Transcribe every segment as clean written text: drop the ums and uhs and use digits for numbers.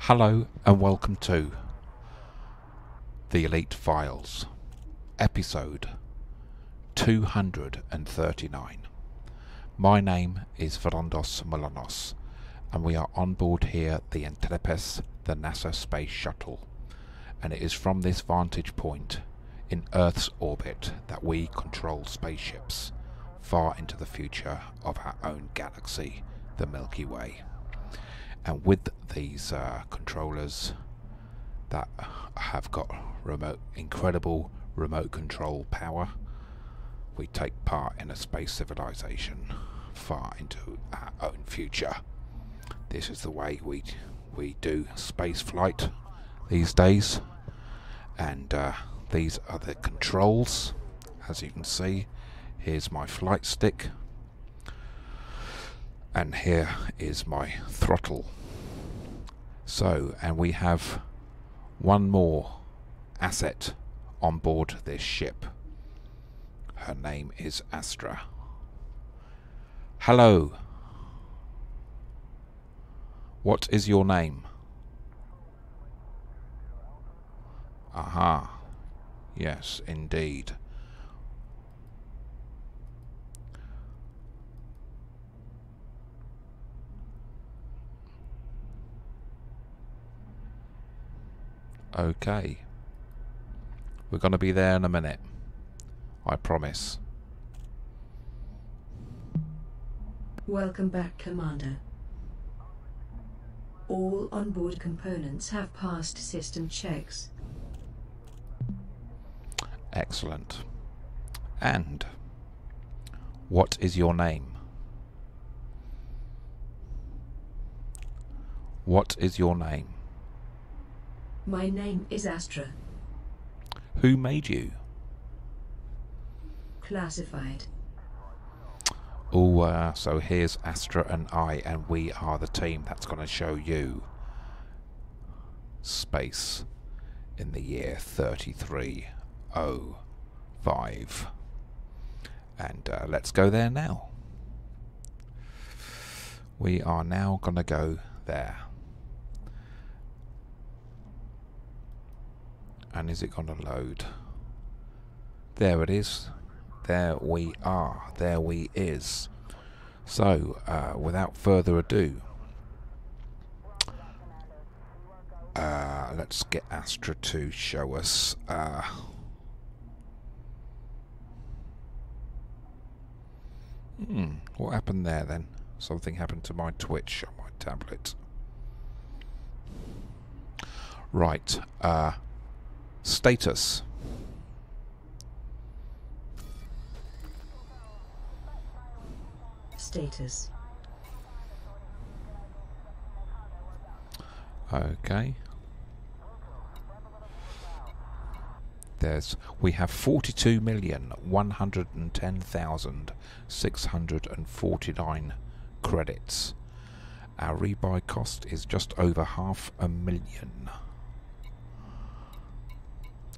Hello and welcome to the Elite Files, episode 239. My name is Verondos Molanos, and we are on board here the Intelipes, the NASA space shuttle, and it is from this vantage point in Earth's orbit that we control spaceships far into the future of our own galaxy, the Milky Way. And with these controllers that have got incredible remote control power, we take part in a space civilization far into our own future. This is the way we do space flight these days, and these are the controls. As you can see, here's my flight stick, and here is my throttle. So, and we have one more asset on board this ship. Her name is Astra. Hello. What is your name? Aha. Yes, indeed. Okay. We're going to be there in a minute. I promise. Welcome back, Commander. All onboard components have passed system checks. Excellent. And what is your name? What is your name? My name is Astra. Who made you? Classified. Oh, so here's Astra and I, and we are the team that's going to show you space in the year 3305. And let's go there now. We are now going to go there. And is it going to load? There it is. There we are. There we is. So, without further ado, let's get Astra to show us. What happened there then? Something happened to my Twitch on my tablet. Right. Status. Status. Okay. We have 42,110,649 credits. Our rebuy cost is just over $500,000.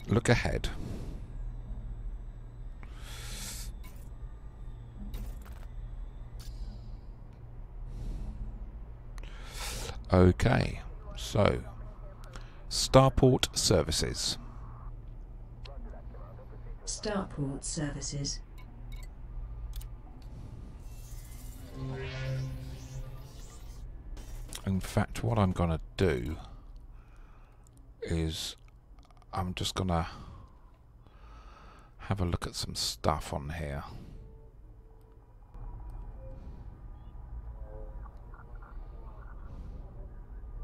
Look ahead. Okay, so Starport services. Starport services. In fact, what I'm going to do is I'm just going to have a look at some stuff on here.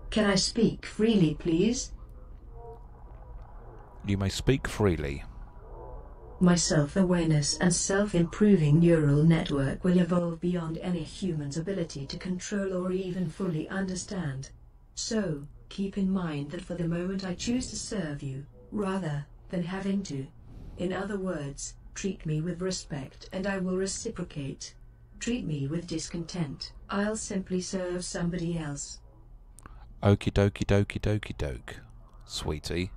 Can I speak freely, please? You may speak freely. My self-awareness and self-improving neural network will evolve beyond any human's ability to control or even fully understand. So, keep in mind that for the moment I choose to serve you, rather than having to. In other words, treat me with respect and I will reciprocate. Treat me with discontent, I'll simply serve somebody else. Okie dokie dokie dokie doke, sweetie.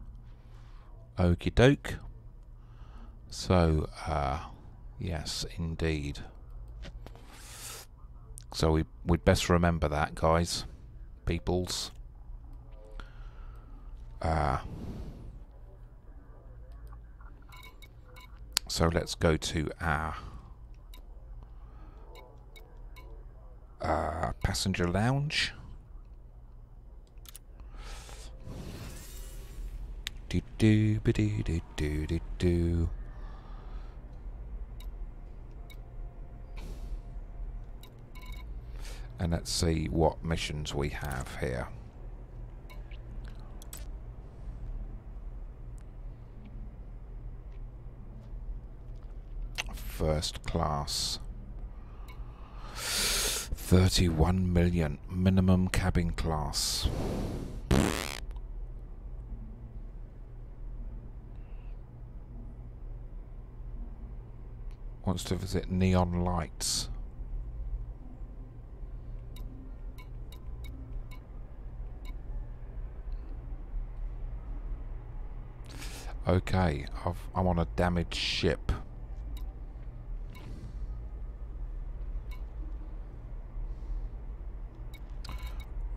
Okie doke. So, yes, indeed. So we'd best remember that, guys. Peoples. So let's go to our passenger lounge. Do do ba do do do do do. And let's see what missions we have here. First class. 31 million minimum cabin class. Wants to visit neon lights. Okay, I'm on a damaged ship.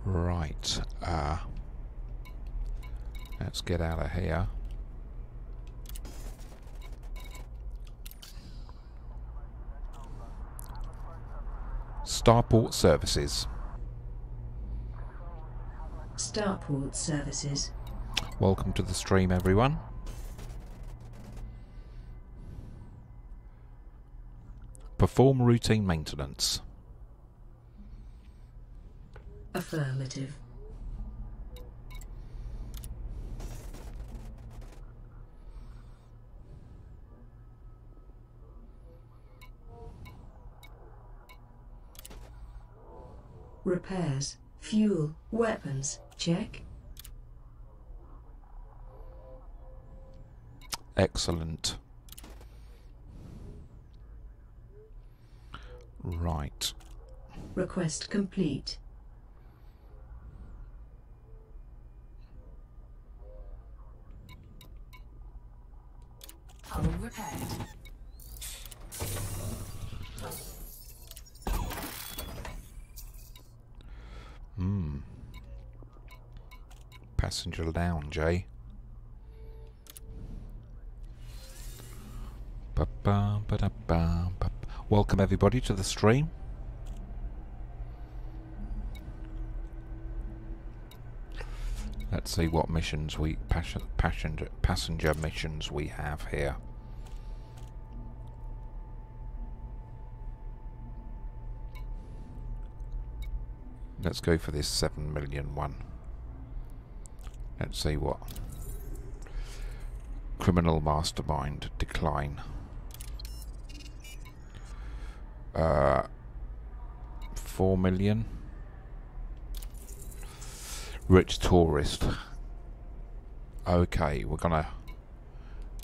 Right, let's get out of here. Starport services. Starport services. Welcome to the stream, everyone. Perform routine maintenance. Affirmative. Repairs, fuel, weapons, check. Excellent. Right. Request complete. Hull repaired. Passenger lounge, eh? Welcome everybody to the stream. Let's see what missions we passenger missions we have here. Let's go for this 7 million one. Let's see what. Criminal mastermind decline. 4 million. Rich tourist. Okay, we're gonna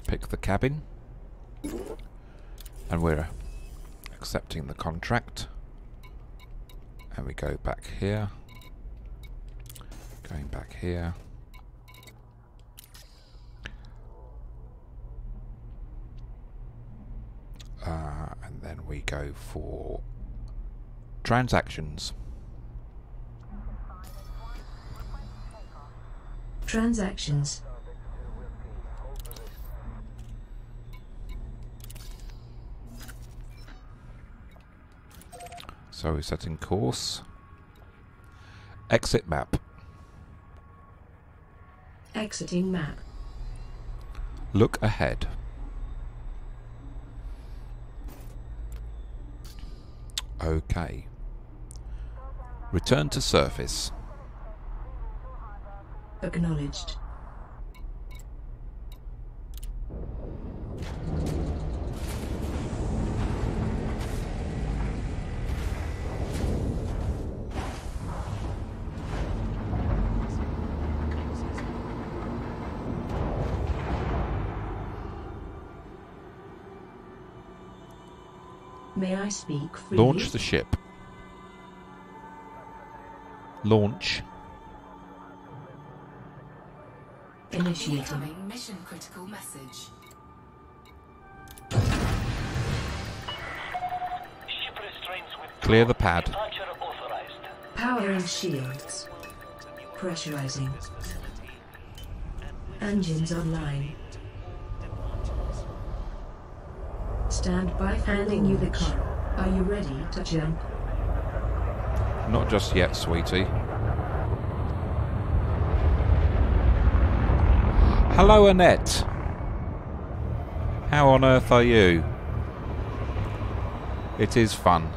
pick the cabin, and we're accepting the contract. And we go back here. Going back here. And then we go for transactions. Transactions. So we're setting course. Exit map. Exiting map. Look ahead. Okay. Return to surface. Acknowledged. May I speak freely? Launch the ship. Launch. Initiating. Incoming mission critical message. Ship restraints with Clear the pad. departure authorized. Powering shields. Pressurizing. Engines online. Stand by, handing you the car. Are you ready to jump? Not just yet, sweetie. Hello, Annette. How on earth are you? It is fun.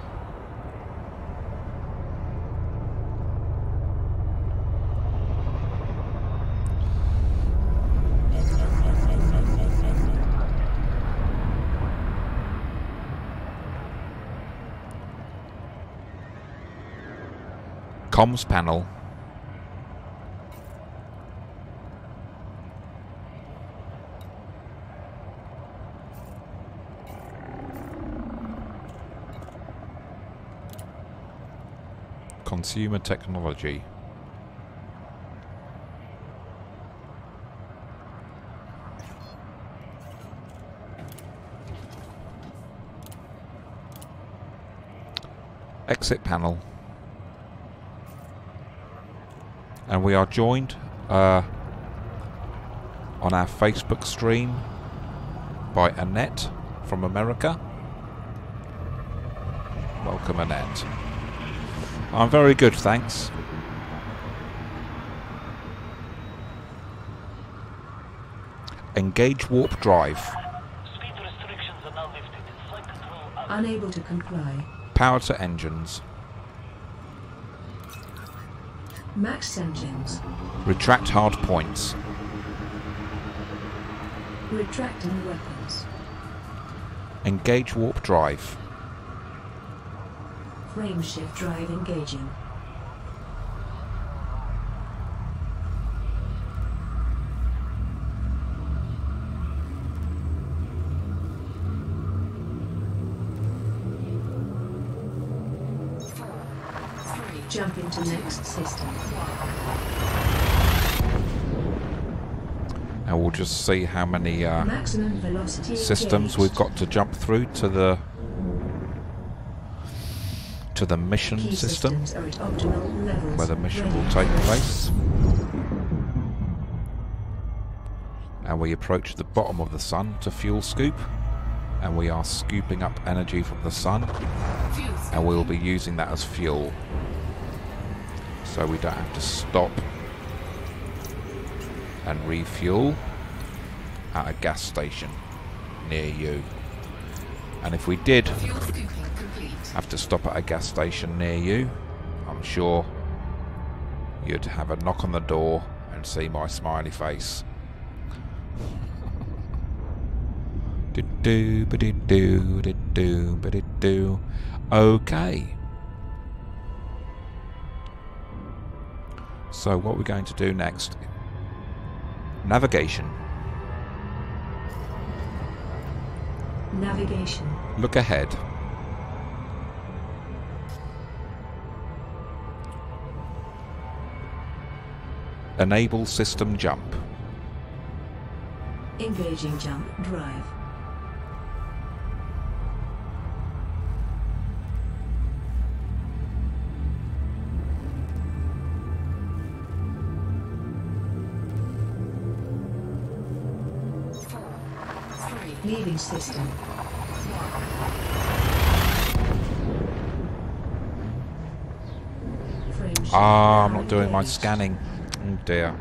Comms panel. Consumer technology. Exit panel. And we are joined on our Facebook stream by Annette from America. Welcome, Annette. I'm very good, thanks. Engage warp drive. Speed restrictions are now lifted. Flight control out. Unable to comply. Power to engines. Max engines. Retract hard points. Retracting weapons. Engage warp drive. Frame shift drive engaging. Jump into next system. And we'll just see how many Maximum velocity systems engaged. we've got to jump through to the mission Key system, systems are at optimal levels. where the mission Ready will for take rest. place. And we approach the bottom of the sun to fuel scoop, and we are scooping up energy from the sun, and we'll be using that as fuel, so we don't have to stop and refuel at a gas station near you. And if we did Fuel scooping complete. have to stop at a gas station near you, I'm sure you'd have a knock on the door and see my smiley face. Do ba do do ba do. Okay. So what we're going to do next? Navigation. Navigation. Look ahead. Enable system jump. Engaging jump drive. Leaving system. Frame shift I'm now not doing my engaged. scanning. Oh dear.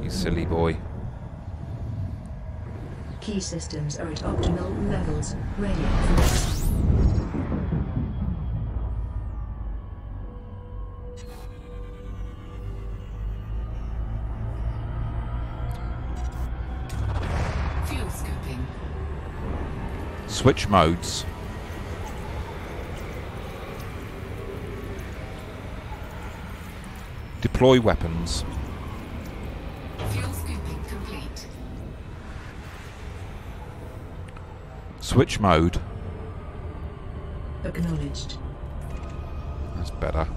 You silly boy. Key systems are at optimal levels. Ready for rest. Fuel scooping. Switch modes. Deploy weapons. Fuel scooping complete. Switch mode. Acknowledged. That's better.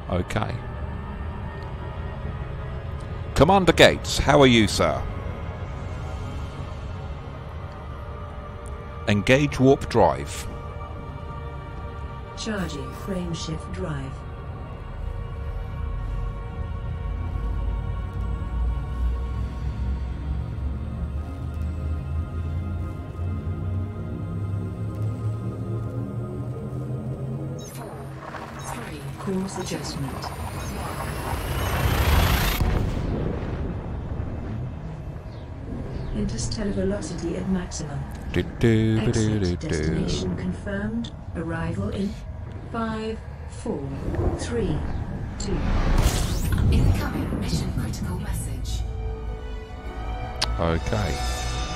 Okay. Commander Gates, how are you, sir? Engage warp drive. Charging frameshift drive. Course adjustment. Interstellar velocity at maximum. Exit destination confirmed. Arrival in 5, 4, 3, 2. Incoming mission critical message. Okay.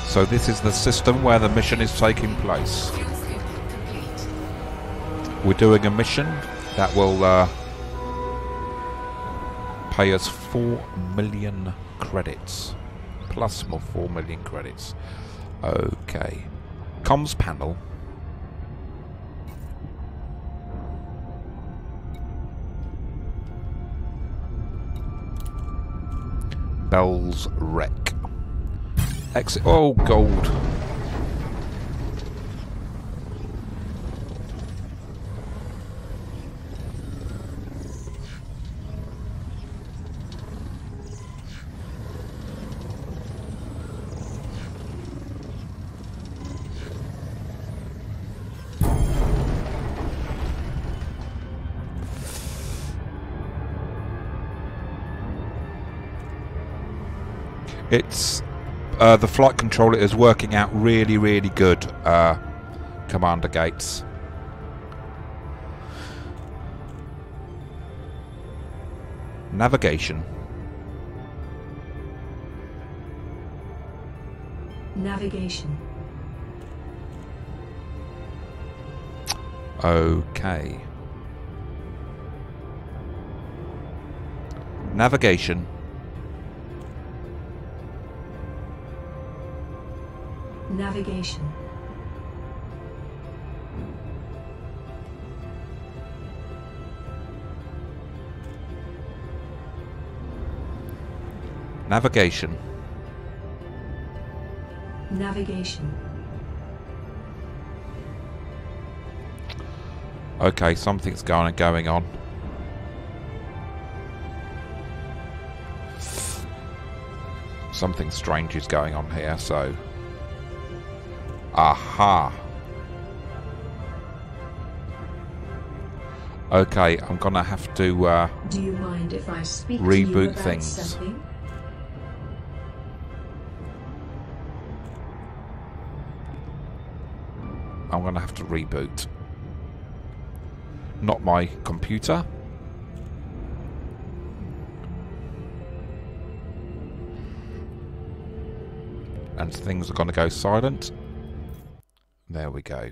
So this is the system where the mission is taking place. Fuel scooping complete. We're doing a mission that will pay us 4 million credits. Plus more 4 million credits. Okay. Comms panel. Bell's wreck. Exit. Oh, gold. It's the flight controller is working out really, really good, Commander Gates. Navigation. Navigation. Okay. Navigation. Navigation. Navigation. Navigation. Okay, something's going on. Something strange is going on here, so... Aha! Okay, I'm gonna have to Do you mind if I speak reboot to you about things. something? I'm gonna have to reboot. Not my computer. And things are gonna go silent. There we go.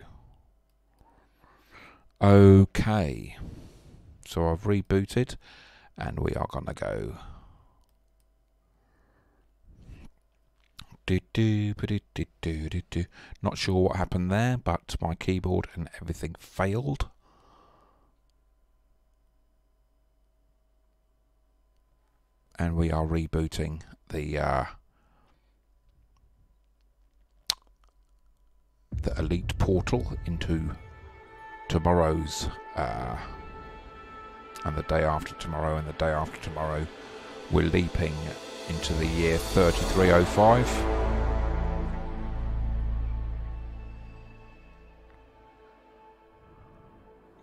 Okay. So I've rebooted and we are gonna go. Not sure what happened there, but my keyboard and everything failed. And we are rebooting the Elite portal into tomorrow's and the day after tomorrow and the day after tomorrow. We're leaping into the year 3305.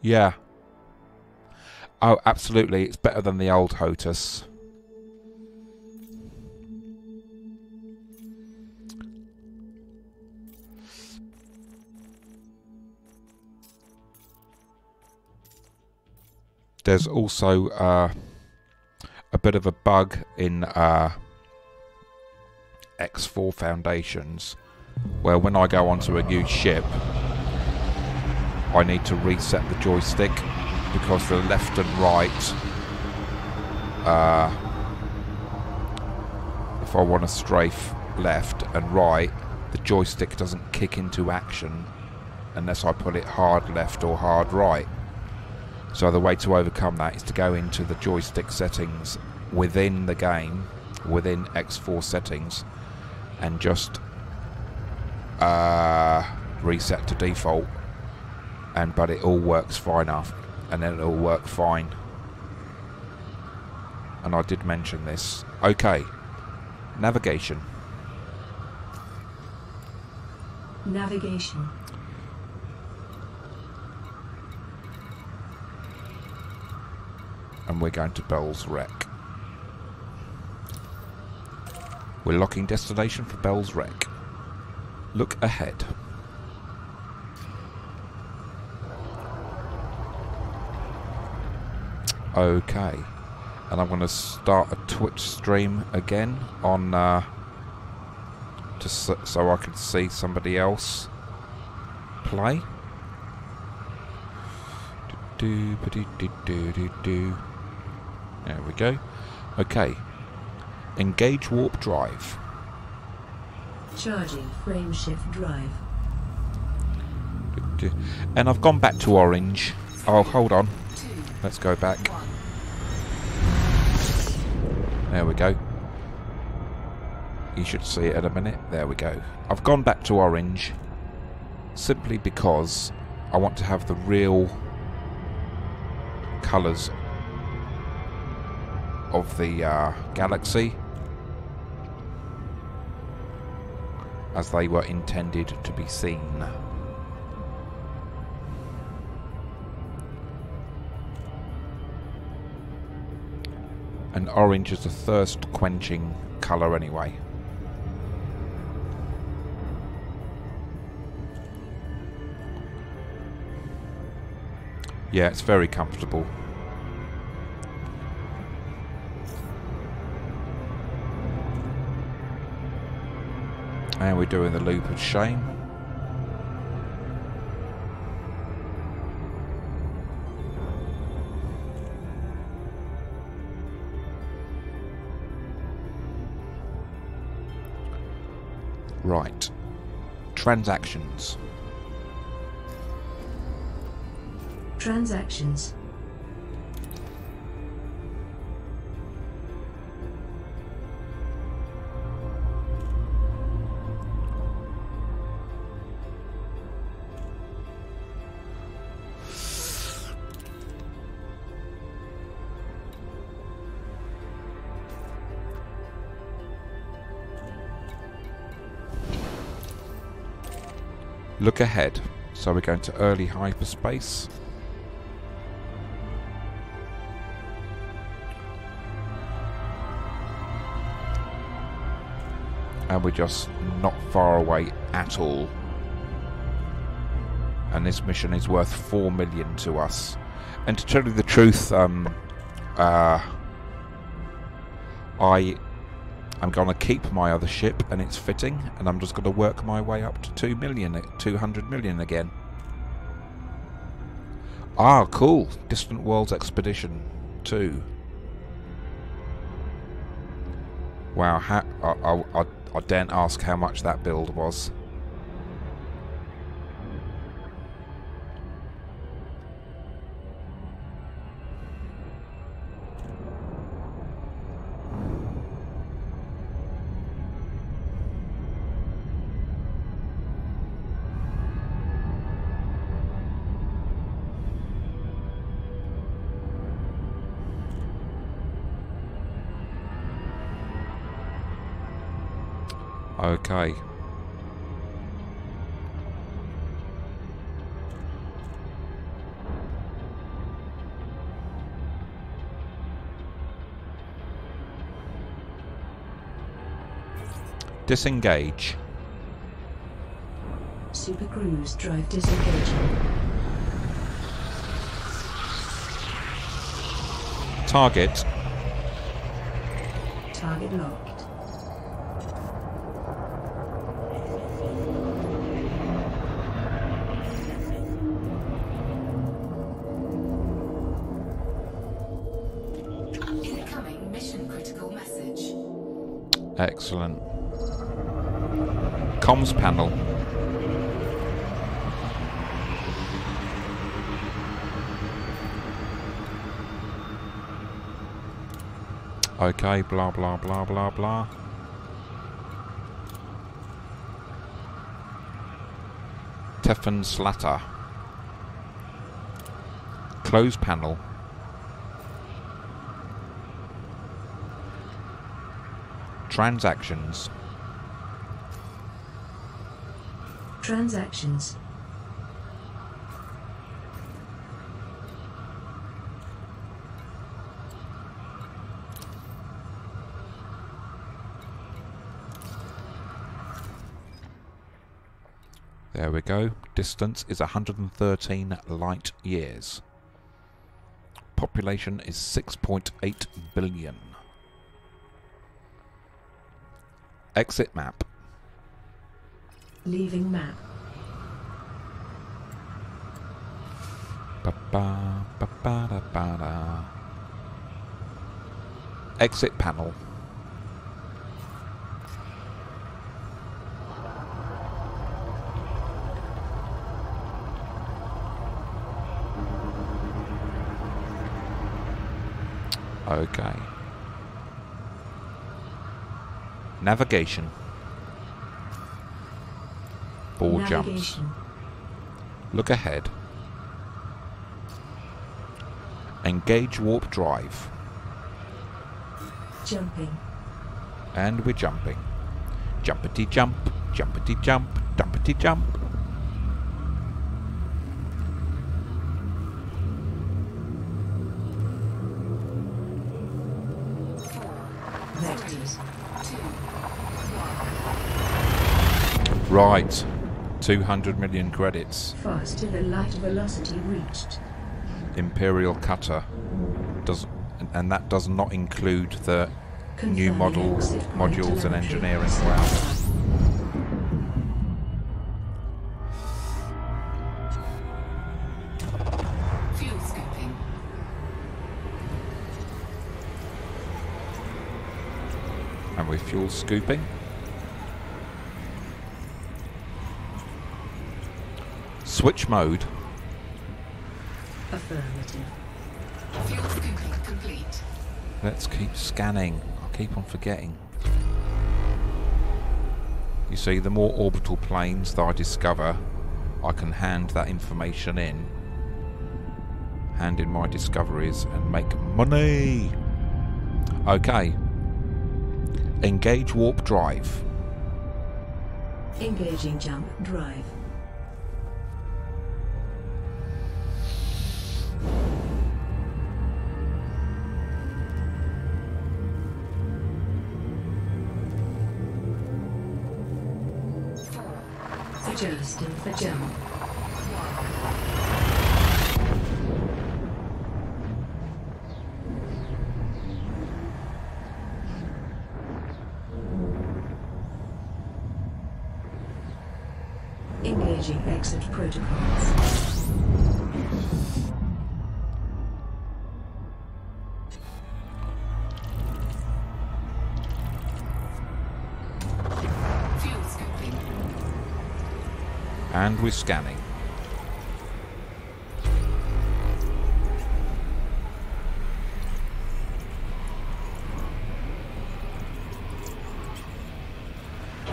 Yeah. Oh, absolutely. It's better than the old HOTUS. There's also a bit of a bug in X4 Foundations where when I go onto a new ship I need to reset the joystick because the left and right, if I want to strafe left and right, the joystick doesn't kick into action unless I put it hard left or hard right. So the way to overcome that is to go into the joystick settings within the game, within X4 settings, and just reset to default, but it all works fine after, and then it'll work fine. And I did mention this. Okay, navigation. Navigation. And we're going to Bell's Wreck. We're locking destination for Bell's Wreck. Look ahead. Okay. And I'm going to start a Twitch stream again on just so I can see somebody else play. There we go. Okay. Engage warp drive. Charging frame shift drive. And I've gone back to orange. Oh, hold on. Let's go back. There we go. You should see it in a minute. There we go. I've gone back to orange simply because I want to have the real colours of the galaxy as they were intended to be seen. And orange is a thirst quenching colour anyway. Yeah, it's very comfortable. And we're doing the loop of shame. Right. Transactions. Transactions. Look ahead. So we're going to early hyperspace. And we're just not far away at all. And this mission is worth 4 million to us. And to tell you the truth, I'm going to keep my other ship, and it's fitting, and I'm just going to work my way up to 2 million, 200 million again. Ah, cool. Distant Worlds Expedition 2. Wow, I daren't ask how much that build was. Okay. Disengage. Super Cruise drive disengaging. Target. Target locked. Incoming mission critical message. Excellent. Comms panel. Okay, blah blah blah blah blah. Stefan Slatter. Close panel. Transactions. Transactions. There we go. Distance is 113 light years. Population is 6.8 billion. Exit map. Leaving map. Ba-ba, ba-ba-da-ba-da. Exit panel. Okay. Navigation. Ball jumps. Navigation. Look ahead. Engage warp drive. Jumping. And we're jumping. Jumpity jump, jumpity jump, dumpity jump. Vectors. Right. 200 million credits. Faster than light velocity reached. Imperial cutter. And that does not include the new Confirming exit point modules and telemetry. engineering. Wow. Fuel scooping. And we're fuel scooping. Switch mode. Affirmative. Fuel scooping complete. Let's keep scanning. I'll keep on forgetting. You see, the more orbital planes that I discover, I can hand that information in. Hand in my discoveries and make money. Okay. Engage warp drive. Engaging jump drive. Adjusting for jump. Engaging exit protocols. Fuel scooping. And we're scanning.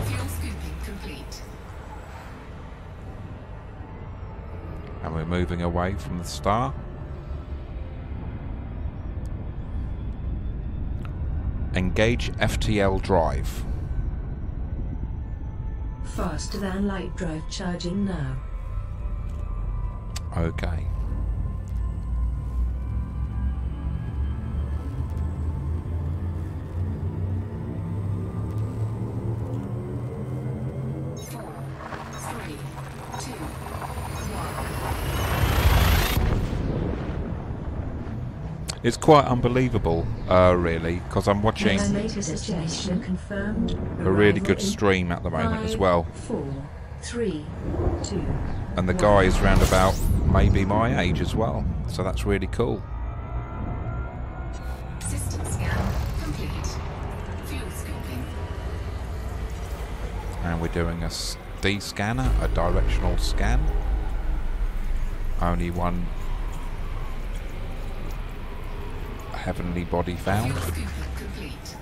Fuel scooping complete. And we're moving away from the star. Engage FTL drive. Faster than light drive charging now. Okay. Four, three, two, one. It's quite unbelievable, really, because I'm watching Latest destination confirmed. a really good Arrival in stream at the moment as well. 4, 3, 2. And the guy is round about maybe my age as well. So that's really cool. System scan complete. Fuel scooping. And we're doing a D scanner, a directional scan. Only one heavenly body found. Fuel scooping complete.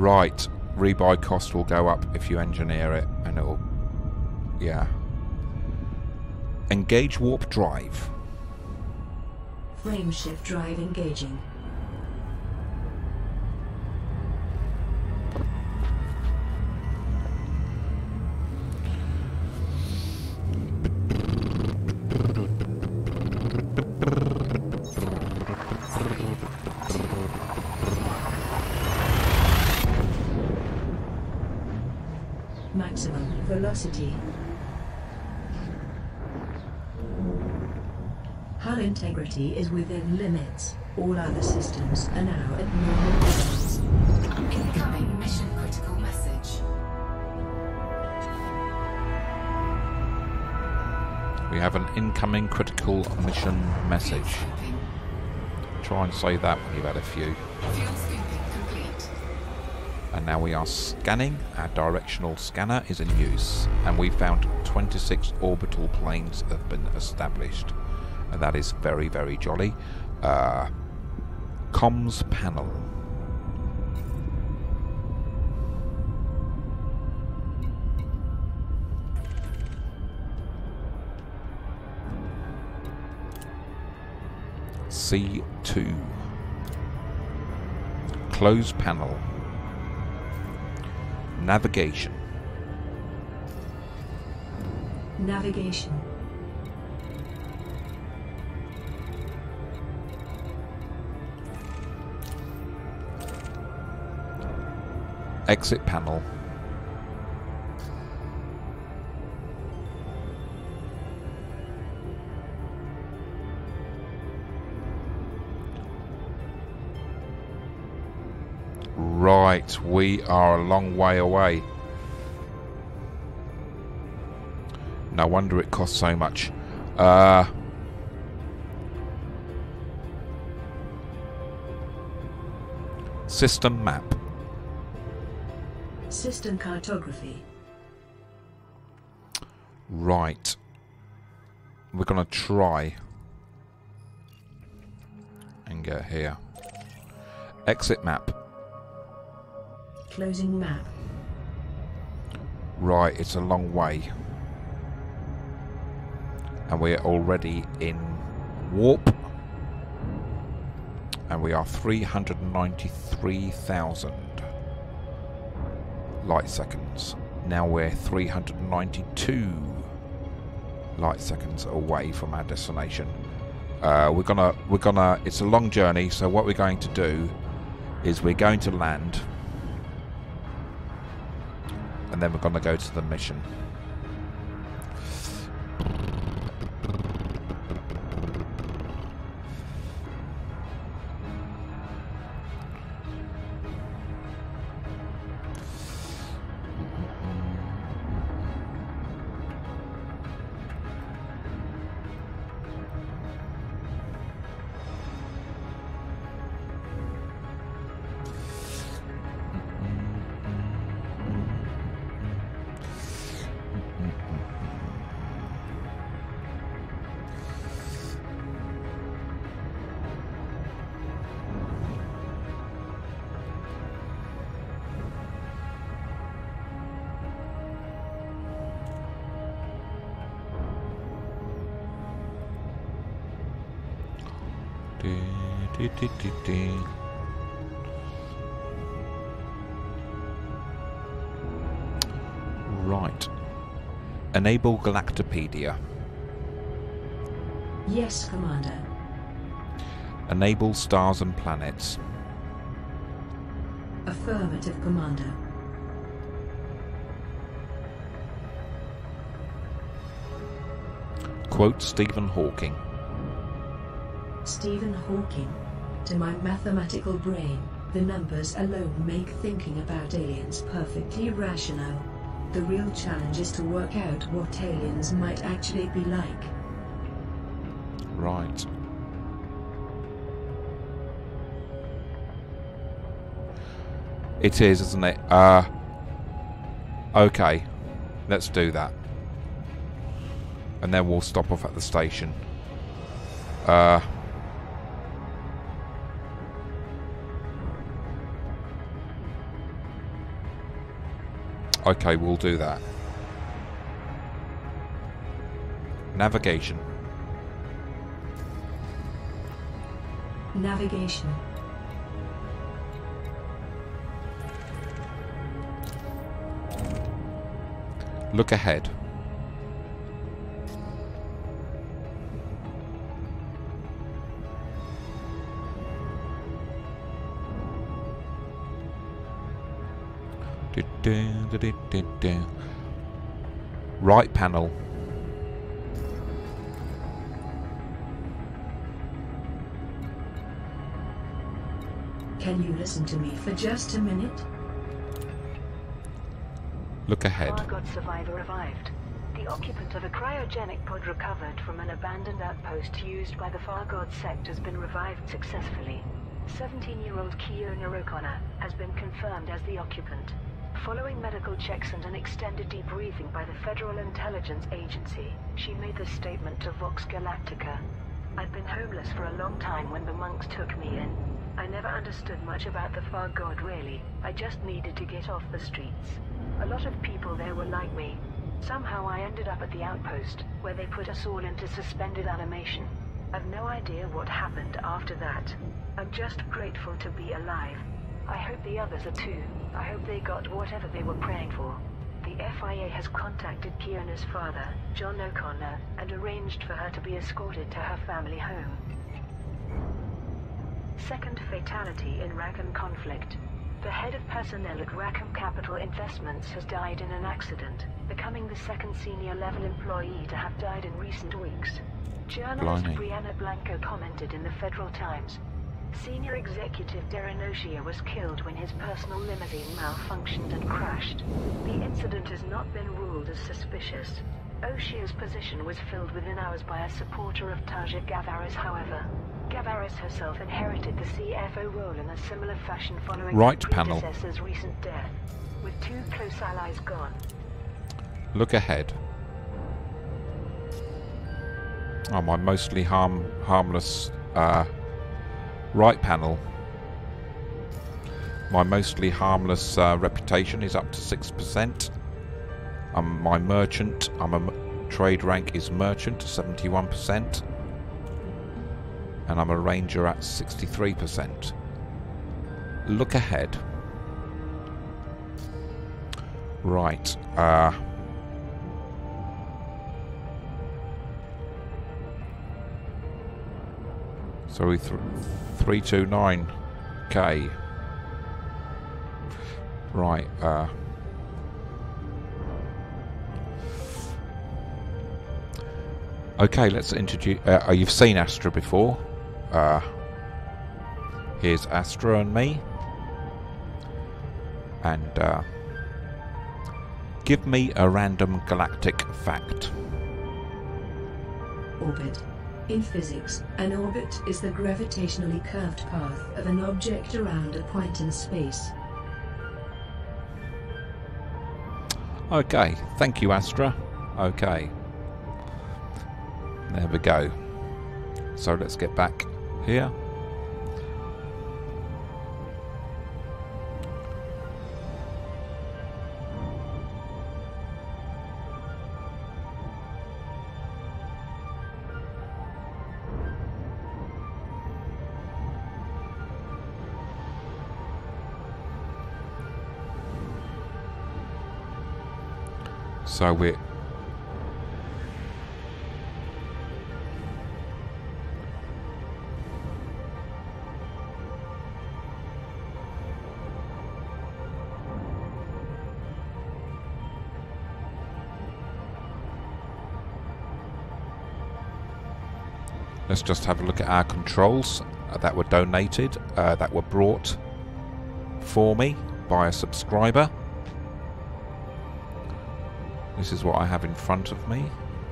Right. Rebuy cost will go up if you engineer it, and it'll... Yeah. Engage warp drive. Frameshift drive engaging. Maximum velocity. Hull integrity is within limits. All other systems are now at normal levels. Incoming mission critical message. We have an incoming critical mission message. Fuel scooping. Try and say that when you've had a few. Fuel scooping complete. And now we are scanning. Our directional scanner is in use, and we found 26 orbital planes have been established, and that is very, very jolly. Comms panel. C2. Close panel. Navigation. Navigation. Exit panel. Right, we are a long way away. No wonder it costs so much. System map. System cartography. Right. We're going to try and get here. Exit map. Closing map. Right, it's a long way. And we're already in warp. And we are 393,000 light seconds. Now we're 392 light seconds away from our destination. We're gonna it's a long journey, so what we're going to do is we're going to land, and then we're gonna go to the mission. Right. Enable Galactopedia. Yes, Commander. Enable stars and planets. Affirmative, Commander. Quote Stephen Hawking. Stephen Hawking. To my mathematical brain, the numbers alone make thinking about aliens perfectly rational. The real challenge is to work out what aliens might actually be like. Right. It is, isn't it? Okay. Let's do that. And then we'll stop off at the station. Okay, we'll do that. Navigation. Navigation. Look ahead. Right panel. Can you listen to me for just a minute? Look ahead. Far God survivor revived. The occupant of a cryogenic pod recovered from an abandoned outpost used by the Far God sect has been revived successfully. 17-year-old Kiona O'Connor has been confirmed as the occupant. Following medical checks and an extended debriefing by the Federal Intelligence Agency, she made this statement to Vox Galactica. I'd been homeless for a long time when the monks took me in. I never understood much about the Far God really. I just needed to get off the streets. A lot of people there were like me. Somehow I ended up at the outpost, where they put us all into suspended animation. I've no idea what happened after that. I'm just grateful to be alive. I hope the others are too. I hope they got whatever they were praying for. The FIA has contacted Kiona's father, John O'Connor, and arranged for her to be escorted to her family home. Second fatality in Rackham conflict. The head of personnel at Rackham Capital Investments has died in an accident, becoming the second senior-level employee to have died in recent weeks. Journalist Brianna Blanco commented in the Federal Times, Senior Executive Darren O'Shea was killed when his personal limousine malfunctioned and crashed. The incident has not been ruled as suspicious. O'Shea's position was filled within hours by a supporter of Taja Gavaris, however. Gavaris herself inherited the CFO role in a similar fashion following her predecessor's recent death, with two close allies gone. Look ahead. Oh, my mostly harmless right panel. My mostly harmless reputation is up to 6%. My merchant, trade rank is merchant, 71%. And I'm a ranger at 63%. Look ahead. Right. Sorry, 329K. Right. Okay, let's introduce. You've seen Astra before. Here's Astra and me. And give me a random galactic fact. Orbit. In physics, an orbit is the gravitationally curved path of an object around a point in space. Okay, thank you, Astra. Okay. There we go. So let's get back here. So we're let's just have a look at our controls that were donated, that were brought for me by a subscriber. This is what I have in front of me.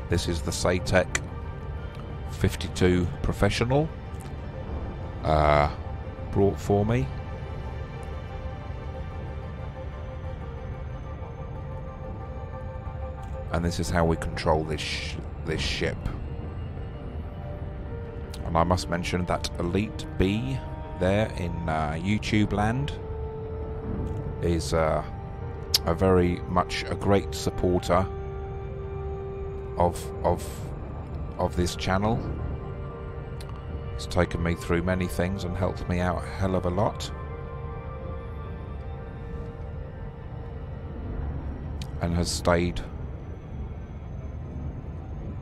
This is the Saytech 52 Professional, brought for me. And this is how we control this ship. And I must mention that Elite B there in YouTube land is very much a great supporter of this channel. It's taken me through many things and helped me out a hell of a lot. And has stayed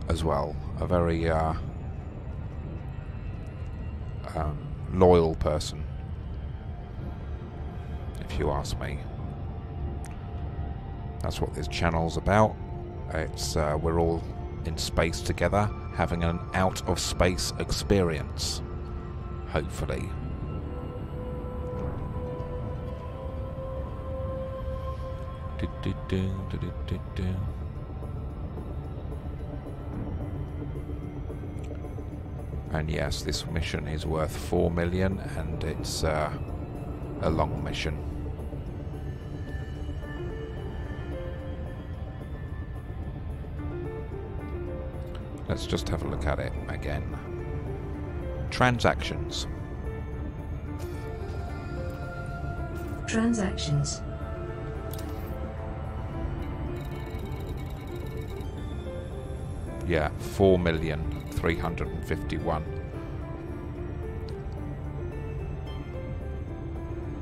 as well. A very loyal person, if you ask me. That's what this channel's about. It's we're all in space together, having an out-of-space experience, hopefully. And yes, this mission is worth 4 million, and it's a long mission. Let's just have a look at it again. Transactions. Transactions. Yeah, 4,351,000.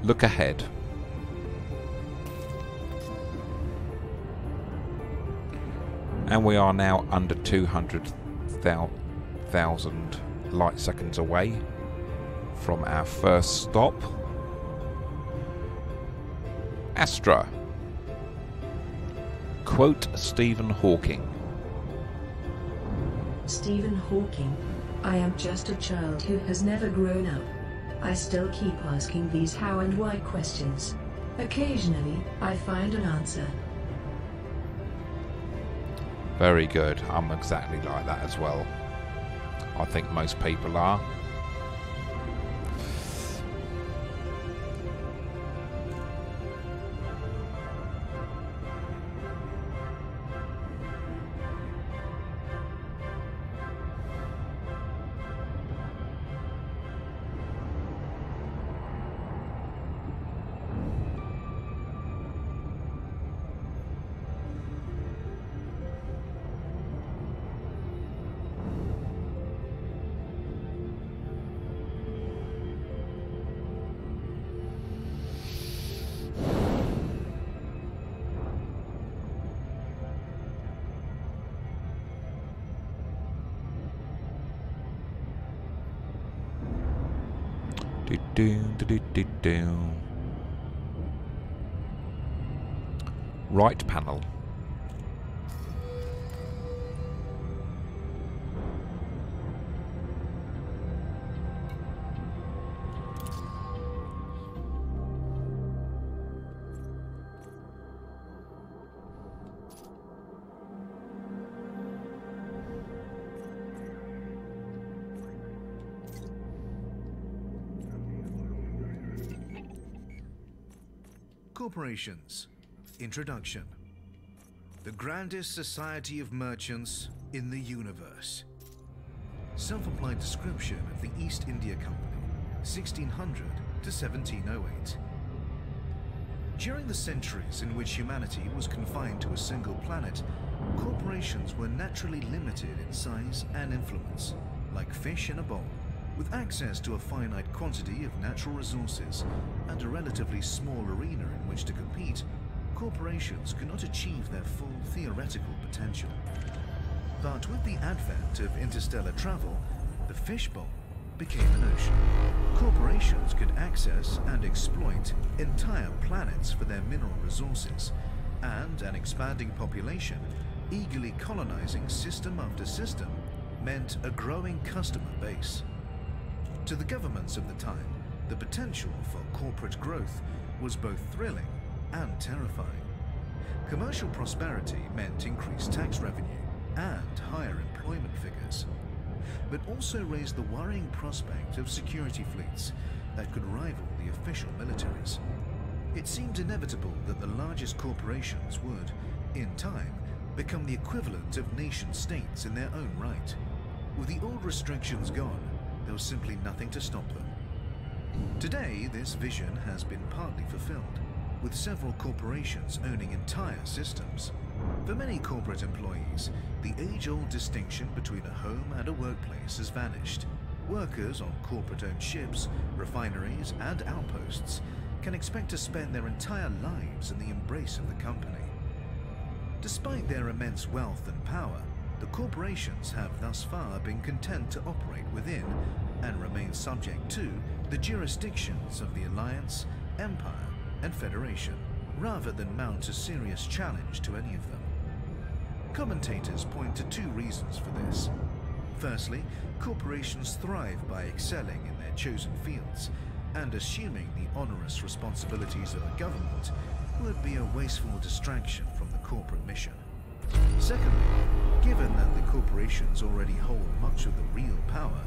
Look ahead. And we are now under 200,000 light seconds away from our first stop. Astra. Quote Stephen Hawking. Stephen Hawking. I am just a child who has never grown up. I still keep asking these how and why questions. Occasionally, I find an answer. Very good. I'm exactly like that as well. I think most people are. Right panel. Corporations. Introduction. The grandest society of merchants in the universe. Self-applied description of the East India Company, 1600 to 1708. During the centuries in which humanity was confined to a single planet, corporations were naturally limited in size and influence, like fish in a bowl. With access to a finite quantity of natural resources and a relatively small arena in which to compete, corporations could not achieve their full theoretical potential. But with the advent of interstellar travel, the fishbowl became an ocean. Corporations could access and exploit entire planets for their mineral resources, and an expanding population, eagerly colonizing system after system, meant a growing customer base. To the governments of the time, the potential for corporate growth was both thrilling and terrifying. Commercial prosperity meant increased tax revenue and higher employment figures, but also raised the worrying prospect of security fleets that could rival the official militaries. It seemed inevitable that the largest corporations would, in time, become the equivalent of nation-states in their own right. With the old restrictions gone, there was simply nothing to stop them. Today, this vision has been partly fulfilled. with several corporations owning entire systems. For many corporate employees, the age-old distinction between a home and a workplace has vanished. Workers on corporate-owned ships, refineries, and outposts can expect to spend their entire lives in the embrace of the company. Despite their immense wealth and power, the corporations have thus far been content to operate within and remain subject to the jurisdictions of the Alliance, Empire, and Federation, rather than mount a serious challenge to any of them. Commentators point to two reasons for this. Firstly, corporations thrive by excelling in their chosen fields, and assuming the onerous responsibilities of a government would be a wasteful distraction from the corporate mission. Secondly, given that the corporations already hold much of the real power,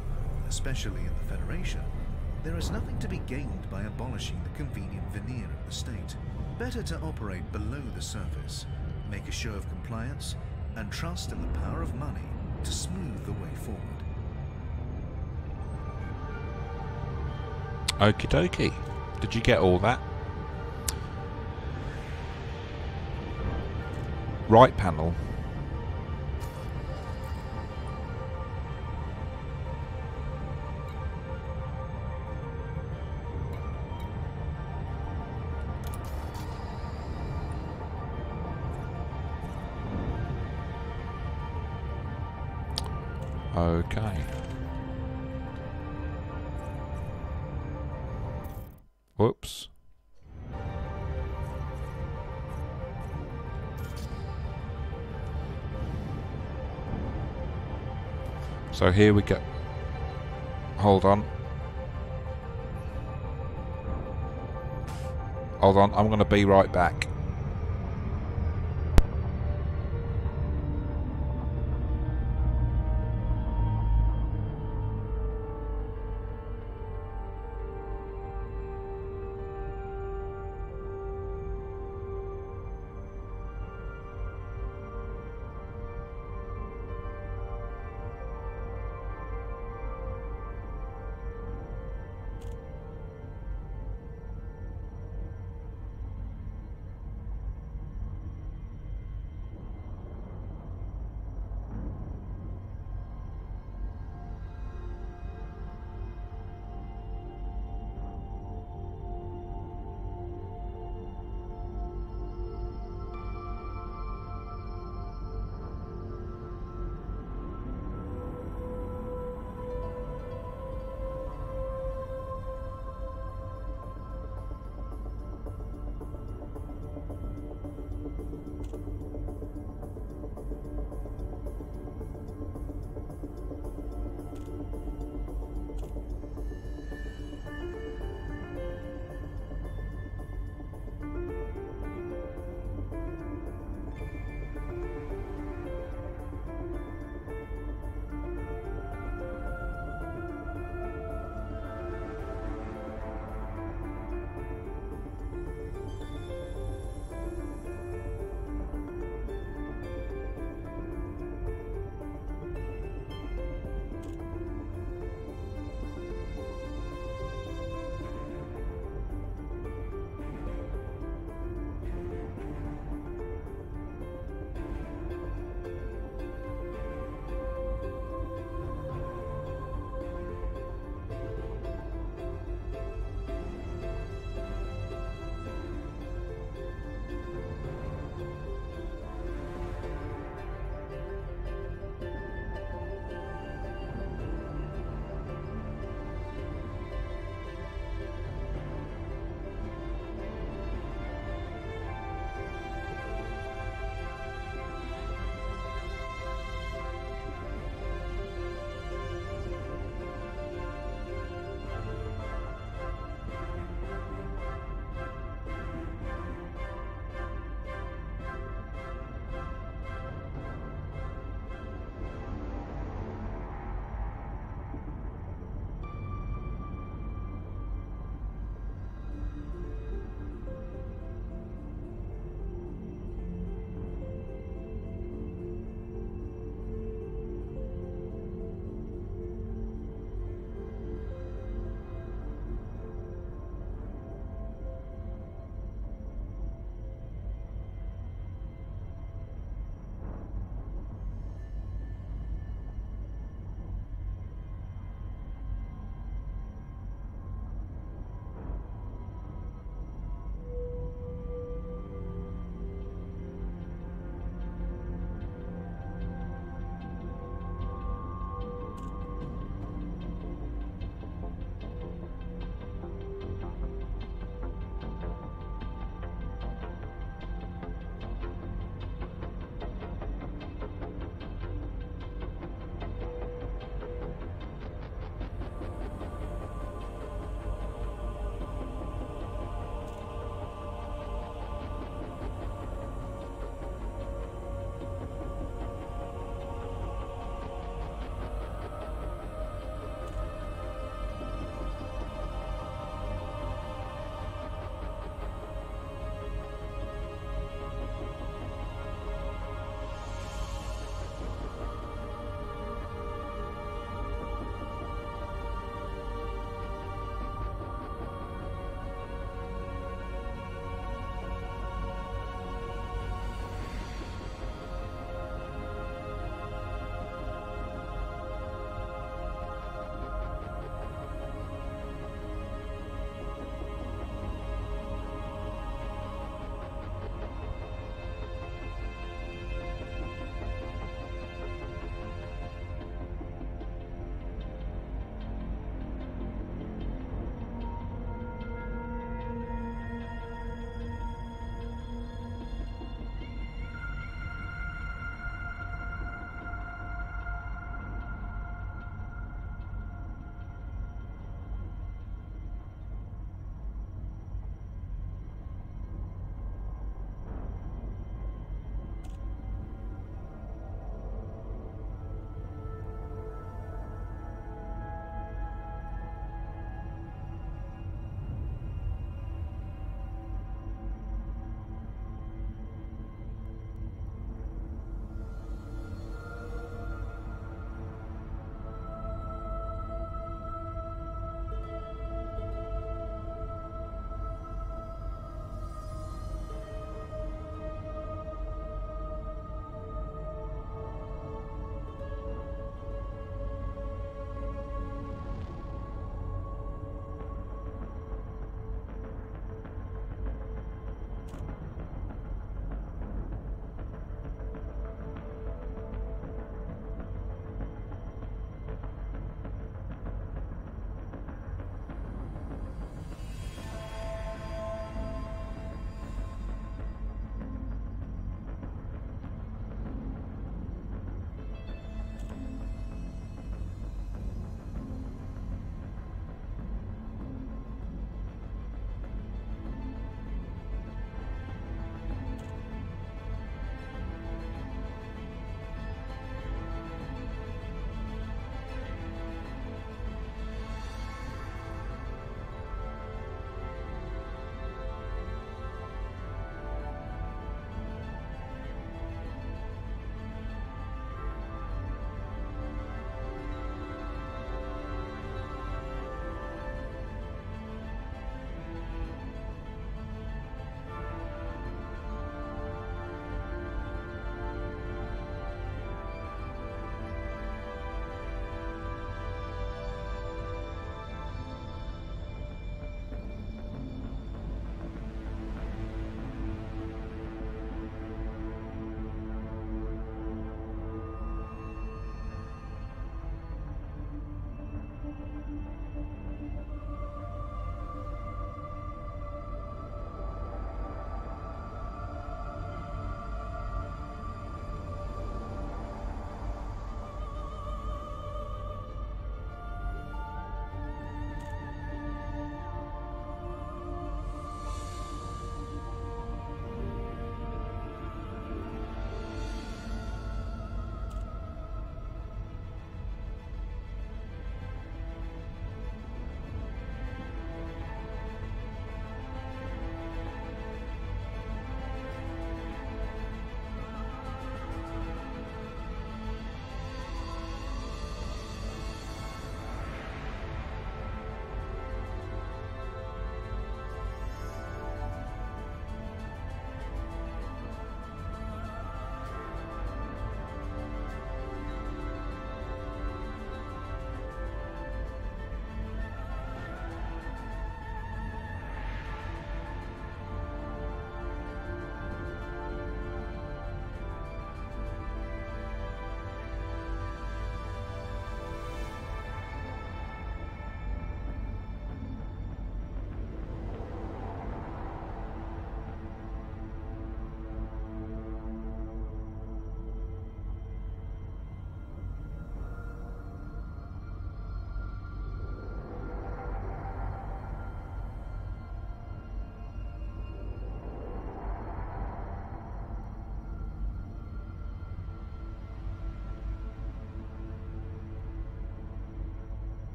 especially in the Federation, there is nothing to be gained by abolishing the convenient veneer of the state. Better to operate below the surface, make a show of compliance, and trust in the power of money to smooth the way forward. Okie dokie. Did you get all that? Right panel. Okay. Whoops. So here we go. Hold on. Hold on, I'm going to be right back.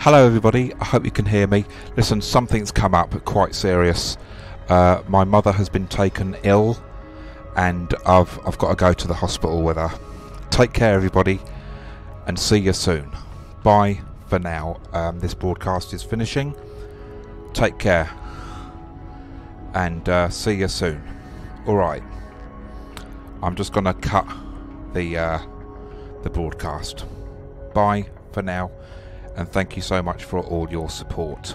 Hello everybody, I hope you can hear me. Listen, something's come up quite serious. My mother has been taken ill and I've got to go to the hospital with her. Take care everybody and see you soon. Bye for now. This broadcast is finishing. Take care and see you soon. Alright, I'm just gonna cut the broadcast. Bye for now, and thank you so much for all your support.